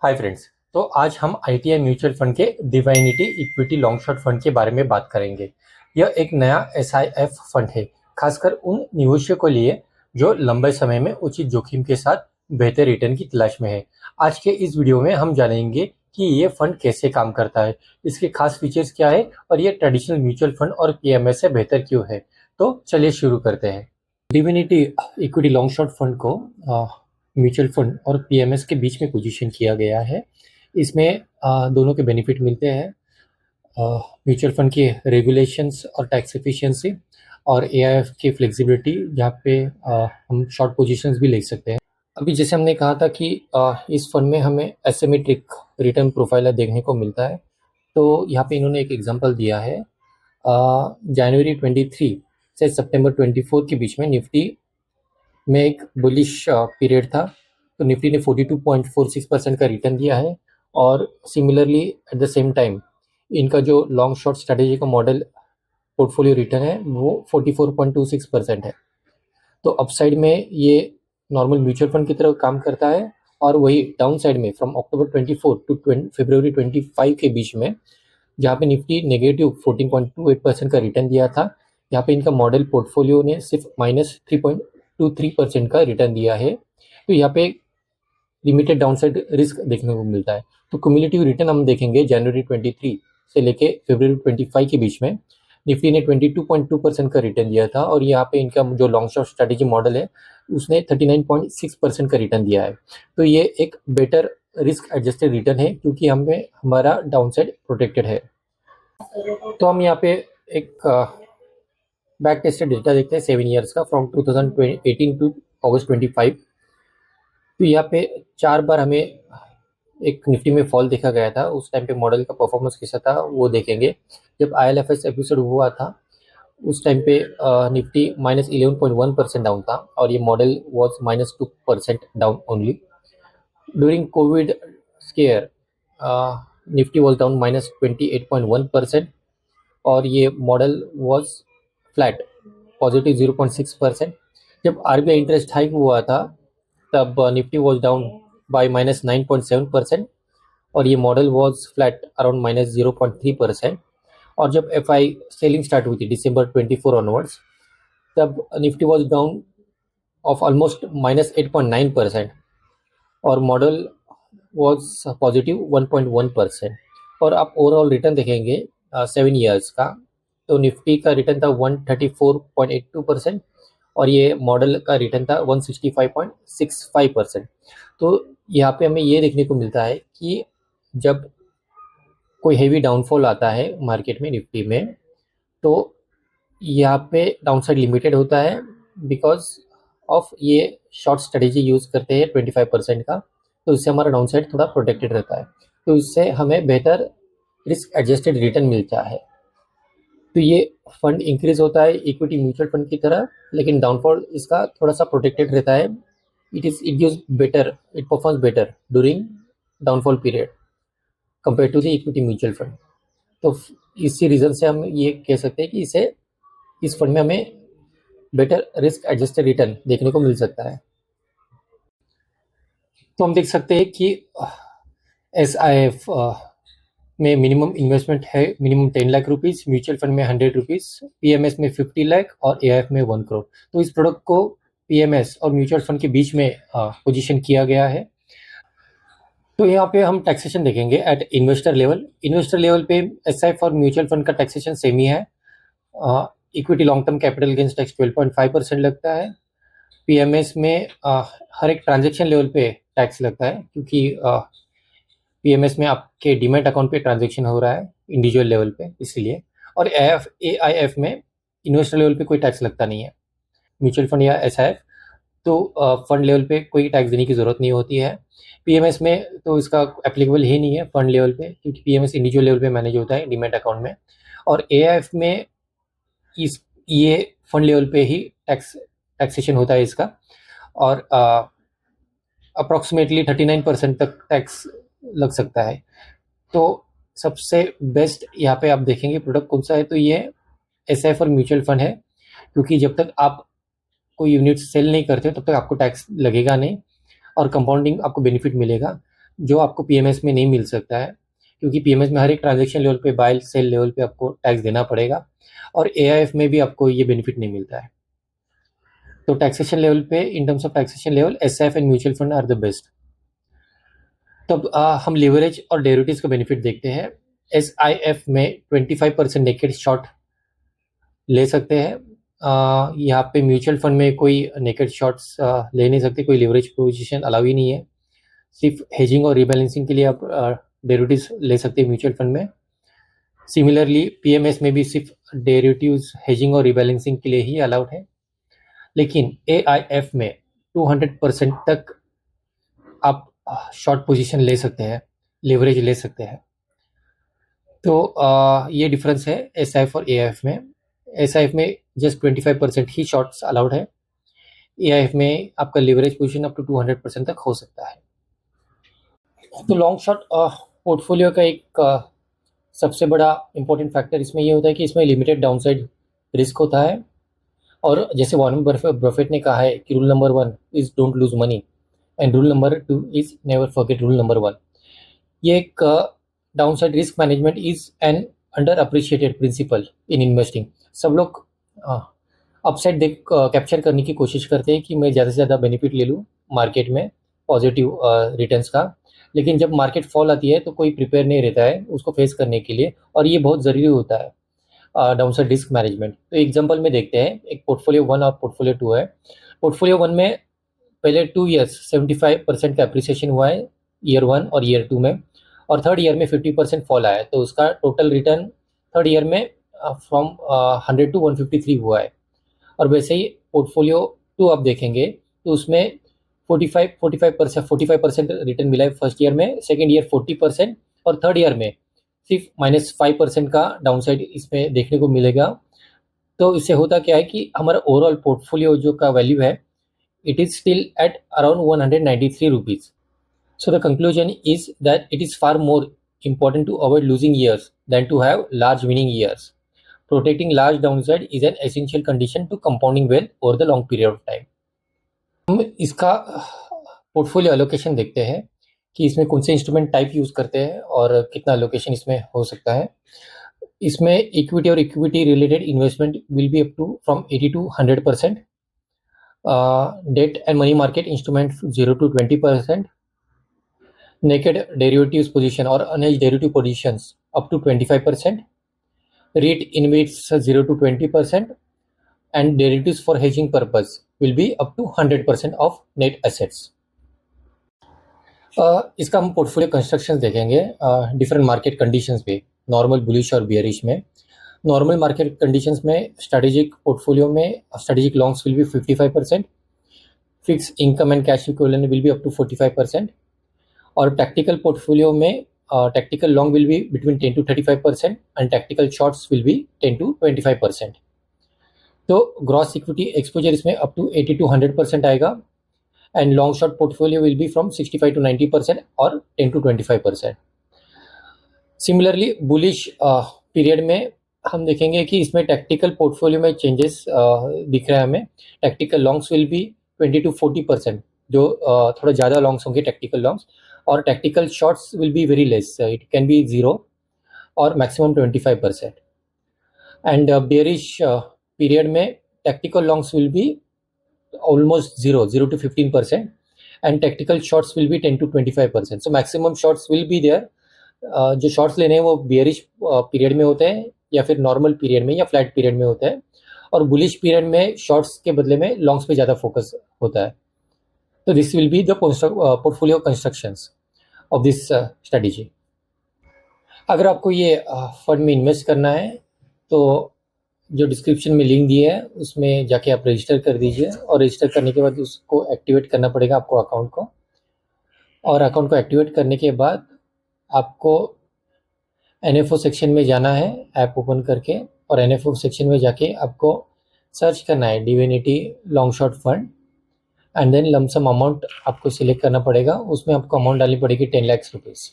Hi friends. तो आज हम आईटीआई म्यूचुअल फंड के divinity equity long short fund के बारे में बात करेंगे। यह एक नया एसआईएफ फंड है, खासकर उन निवेशकों के लिए जो लंबे समय में उचित जोखिम के साथ बेहतर रिटर्न की तलाश में है। आज के इस वीडियो में हम जानेंगे कि ये फंड कैसे काम करता है, इसके खास फीचर्स क्या है और ये ट्रेडिशनल म्यूचुअल फंड और पीएमएस से बेहतर क्यों है। तो चलिए शुरू करते हैं। Divinity equity long short fund को म्यूचुअल फंड और पीएमएस के बीच में पोजीशन किया गया है। इसमें दोनों के बेनिफिट मिलते हैं। म्यूचुअल फंड की रेगुलेशंस और टैक्स एफिशिएंसी और एआईएफ की फ्लेक्सिबिलिटी, जहाँ पे हम शॉर्ट पोजीशंस भी ले सकते हैं। अभी जैसे हमने कहा था कि इस फंड में हमें एसिमेट्रिक रिटर्न प्रोफाइल देखने को मिलता है। तो यहाँ पे इन्होंने एक एग्जांपल दिया है। जनवरी 23 से सितंबर 24 के बीच में निफ्टी में एक बुलिश पीरियड था, तो निफ्टी ने 42.46% का रिटर्न दिया है। और similarly at the same time इनका जो लॉन्ग शॉर्ट स्ट्रेटेजी का मॉडल पोर्टफोलियो रिटर्न है वो 44.26% है। तो अपसाइड में ये नॉर्मल म्यूचुअल फंड की तरह काम करता है, और वही डाउन साइड में फ्रॉम अक्टूबर 24 टू फरवरी 25 के बीच में, जहाँ पे निफ्टी नेगेटिव 14.28% का रिटर्न दिया था, यहाँ पे इनका मॉडल पोर्टफोलियो ने सिर्फ -3.23% का रिटर्न दिया है। तो यहाँ पे लिमिटेड डाउनसाइड रिस्क देखने को मिलता है। तो क्यूमुलेटिव रिटर्न हम देखेंगे जनवरी 23 से लेके फरवरी 25 के बीच में निफ्टी ने 22.2% का रिटर्न दिया था, और यहाँ पे इनका जो लॉन्ग शॉर्ट स्ट्रेटेजी मॉडल है उसने 39.6% का रिटर्न दिया है। तो ये एक बेटर रिस्क एडजस्टेड रिटर्न है, क्योंकि हमें हमारा डाउनसाइड प्रोटेक्टेड है। तो हम यहाँ पे एक बैक टेस्टेड डेटा देखते हैं 7 ईयर्स का, फ्रॉम 2018 टू अगस्त 25। तो यहाँ पे 4 बार हमें एक निफ्टी में फॉल देखा गया था। उस टाइम पे मॉडल का परफॉर्मेंस कैसा था वो देखेंगे। जब ILFS एपिसोड हुआ था उस टाइम पे निफ्टी -11.1% डाउन था, और ये model was -2% down only. During Covid square Nifty was down -28.1%, और ये मॉडल वॉज फ्लैट पॉजिटिव 0.6%। जब RBI इंटरेस्ट हाइक हुआ था तब निफ्टी वॉज डाउन बाय -9.7%, और ये मॉडल वॉज फ्लैट अराउंड -0.3%। और जब FI सेलिंग स्टार्ट हुई थी दिसंबर 24 ऑनवर्ड्स, तब Nifty was down of almost -8.9%, और मॉडल वॉज पॉजिटिव 1.1%। और आप ओवरऑल रिटर्न देखेंगे 7 ईयर्स का, तो निफ्टी का रिटर्न था 134.82%, और ये मॉडल का रिटर्न था 165.65%। तो यहाँ पे हमें ये देखने को मिलता है कि जब कोई हेवी डाउनफॉल आता है मार्केट में निफ्टी में, तो यहाँ पे डाउनसाइड लिमिटेड होता है, बिकॉज ऑफ ये शॉर्ट स्ट्रेटेजी यूज़ करते हैं 25% का, तो इससे हमारा डाउनसाइड थोड़ा प्रोटेक्टेड रहता है। तो इससे हमें बेहतर रिस्क एडजस्टेड रिटर्न मिलता है। तो ये फंड इंक्रीज होता है इक्विटी म्यूचुअल फंड की तरह, लेकिन डाउनफॉल इसका थोड़ा सा प्रोटेक्टेड रहता है। It gives better, it performs better during downfall period compare to the equity mutual fund. तो इसी रीज़न से हम ये कह सकते हैं कि इस फंड में हमें बेटर रिस्क एडजस्टेड रिटर्न देखने को मिल सकता है। तो हम देख सकते हैं कि SIF में मिनिमम इन्वेस्टमेंट है minimum 10 lakh rupees, mutual fund में 100 रुपीज़, PMS में 50 लाख और AIF में 1 करोड़। तो इस प्रोडक्ट को PMS और म्यूचुअल फंड के बीच में पोजीशन किया गया है। तो यहाँ पे हम टैक्सेशन देखेंगे at investor level. Investor level पे SIF और म्यूचुअल फंड का टैक्सेशन सेम ही है। Equity long term capital gains tax 12.5% लगता है। PMS में हर एक ट्रांजेक्शन लेवल पे टैक्स लगता है, क्योंकि PMS में आपके डीमैट अकाउंट पे ट्रांजेक्शन हो रहा है इंडिविजुअल लेवल पे, इसलिए। और AIF में इन्वेस्टर लेवल पे कोई टैक्स लगता नहीं है। म्यूचुअल फंड या SIF तो फंड लेवल पे कोई टैक्स देने की ज़रूरत नहीं होती है। PMS में तो इसका एप्लीकेबल ही नहीं है फंड लेवल पे, क्योंकि PMS इंडिविजुअल लेवल पे मैनेज होता है डीमैट अकाउंट में। और AIF में ये फंड लेवल पे ही टैक्सेशन होता है इसका, और अप्रॉक्सीमेटली 39% तक टैक्स लग सकता है। तो सबसे बेस्ट यहाँ पे आप देखेंगे प्रोडक्ट कौन सा है, तो ये SIF और म्यूचुअल फंड है, क्योंकि जब तक आप कोई यूनिट सेल नहीं करते तब तक आपको टैक्स लगेगा नहीं, और कंपाउंडिंग आपको बेनिफिट मिलेगा। जो आपको पीएमएस में नहीं मिल सकता है, क्योंकि पीएमएस में हर एक ट्रांजैक्शन लेवल पे, बाय सेल लेवल पे आपको टैक्स देना पड़ेगा, और एआईएफ में भी आपको ये बेनिफिट नहीं मिलता है। तो टैक्सेशन लेवल पे, in terms of taxation level, SIF and mutual fund are the best. तब हम लिवरेज और डेरिवेटिव्स का बेनिफिट देखते हैं। एसआईएफ में 25% नेकेड शॉर्ट ले सकते हैं। यहाँ पे म्यूचुअल फंड में कोई नेकेड शॉर्ट्स ले नहीं सकते, कोई लिवरेज पोजीशन अलाउ ही नहीं है। सिर्फ हेजिंग और रिबैलेंसिंग के लिए आप डेरिवेटिव्स ले सकते हैं म्यूचुअल फंड में। सिमिलरली पीएमएस में भी सिर्फ डेरिवेटिव्स हेजिंग और रिबैलेंसिंग के लिए ही अलाउड है। लेकिन एआईएफ में 200% तक आप शॉर्ट पोजीशन ले सकते हैं, लेवरेज ले सकते हैं। तो ये डिफरेंस है एसआईएफ और एआईएफ में। एसआईएफ में जस्ट 25% ही शॉर्ट्स अलाउड है। एआईएफ में आपका लेवरेज पोजीशन अप टू 200% तक हो सकता है। तो लॉन्ग शॉर्ट पोर्टफोलियो का एक सबसे बड़ा इंपॉर्टेंट फैक्टर इसमें ये होता है कि इसमें लिमिटेड डाउनसाइड रिस्क होता है। और जैसे वॉरेन बफेट ने कहा है कि rule number 1 is don't lose money and rule number 2 is never forget rule number 1। ये एक downside risk management is an underappreciated principle in investing. सब लोग अपसाइड देख कैप्चर करने की कोशिश करते हैं कि मैं ज़्यादा से ज़्यादा बेनिफिट ले लूँ मार्केट में पॉजिटिव रिटर्न्स का, लेकिन जब मार्केट फॉल आती है तो कोई प्रिपेयर नहीं रहता है उसको फेस करने के लिए, और ये बहुत ज़रूरी होता है डाउनसाइड रिस्क मैनेजमेंट। तो एग्जांपल में देखते हैं, एक पोर्टफोलियो 1 और पोर्टफोलियो 2 है। पोर्टफोलियो 1 में पहले 2 ईयर्स 75% का अप्रिसिएशन हुआ है, ईयर 1 और ईयर 2 में, और थर्ड ईयर में 50% फॉल आया है। तो उसका टोटल रिटर्न थर्ड ईयर में फ्रॉम 100 to 153 हुआ है। और वैसे ही पोर्टफोलियो 2 आप देखेंगे तो उसमें 45% रिटर्न मिला है फर्स्ट ईयर में, सेकेंड ईयर 40%, और थर्ड ईयर में सिर्फ -5% का डाउनसाइड इसमें देखने को मिलेगा। तो इससे होता क्या है कि हमारा ओवरऑल पोर्टफोलियो जो का वैल्यू है, it is still at around 193 rupees. So the conclusion is that it is far more important to avoid losing years than to have large winning years. Protecting large downside is an essential condition to compounding wealth over the long period of time. हम इसका portfolio allocation देखते हैं कि इसमें कौन से instrument type use करते हैं और कितना एलोकेशन इसमें हो सकता है। इसमें इक्विटी और equity related investment will be up to from 80 to 100%, debt and money market instrument 0 to 20%, naked derivatives position or unhedged derivative positions up to 25%, REIT InvITs 0 to 20%, and derivatives for hedging purpose will be up to 100% of net assets. इसका हम portfolio construction देखेंगे different market conditions पे, normal, bullish और bearish में। Normal market conditions में strategic portfolio में strategic longs will be 55%, fix income and cash equivalent will be up to 45%, और tactical portfolio में tactical long will be between 10 to 35% and tactical shorts will be 10 to 25%। तो gross equity exposure इसमें up to 80 to 100% आएगा, and long short portfolio will be from 65 to 90% और 10 to 25%। Similarly bullish period में हम देखेंगे कि इसमें टैक्टिकल पोर्टफोलियो में चेंजेस दिख रहा है हमें। Tactical longs will B 20 to 40%, जो थोड़ा ज़्यादा लॉन्ग्स होंगे टैक्टिकल लॉन्ग्स, और tactical shorts will be very less, it can be 0 और मैक्सिमम 25%। एंड बेयरिश पीरियड में tactical longs will B almost 0 to 15%, and tactical shorts will be 10 to 25%. So maximum shorts will be there. जो shorts लेने हैं वो bearish period में होते हैं, या फिर नॉर्मल पीरियड में, या फ्लैट पीरियड में होता है, और बुलिश पीरियड में शॉर्ट्स के बदले में लॉन्ग्स पे ज़्यादा फोकस होता है। तो this will be the portfolio constructions of this strategy. अगर आपको ये फंड में इन्वेस्ट करना है तो जो डिस्क्रिप्शन में लिंक दिए है उसमें जाके आप रजिस्टर कर दीजिए, और रजिस्टर करने के बाद उसको एक्टिवेट करना पड़ेगा आपको अकाउंट को, और अकाउंट को एक्टिवेट करने के बाद आपको NFO सेक्शन में जाना है ऐप ओपन करके, और NFO सेक्शन में जाके आपको सर्च करना है Divinity long short fund, and then lump sum amount आपको सिलेक्ट करना पड़ेगा। उसमें आपको अमाउंट डालनी पड़ेगी 10 लाख रुपीज़।